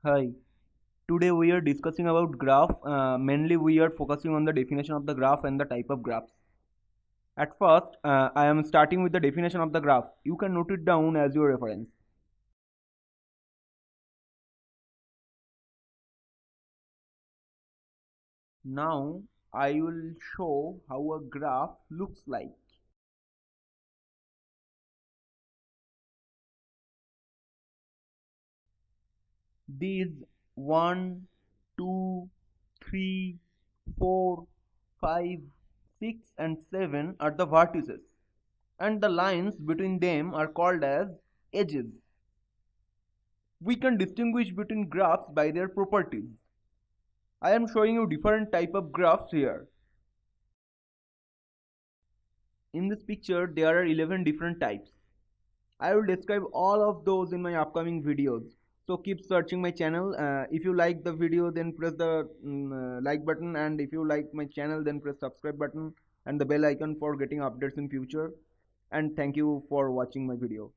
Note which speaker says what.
Speaker 1: Hi, today we are discussing about graph. Mainly we are focusing on the definition of the graph and the type of graphs. At first, I am starting with the definition of the graph. You can note it down as your reference. Now, I will show how a graph looks like. These 1, 2, 3, 4, 5, 6 and 7 are the vertices and the lines between them are called as edges. We can distinguish between graphs by their properties. I am showing you different type of graphs here. In this picture there are 11 different types. I will describe all of those in my upcoming videos. So keep searching my channel. If you like the video, then press the like button, and if you like my channel, then press subscribe button and the bell icon for getting updates in future. And thank you for watching my video.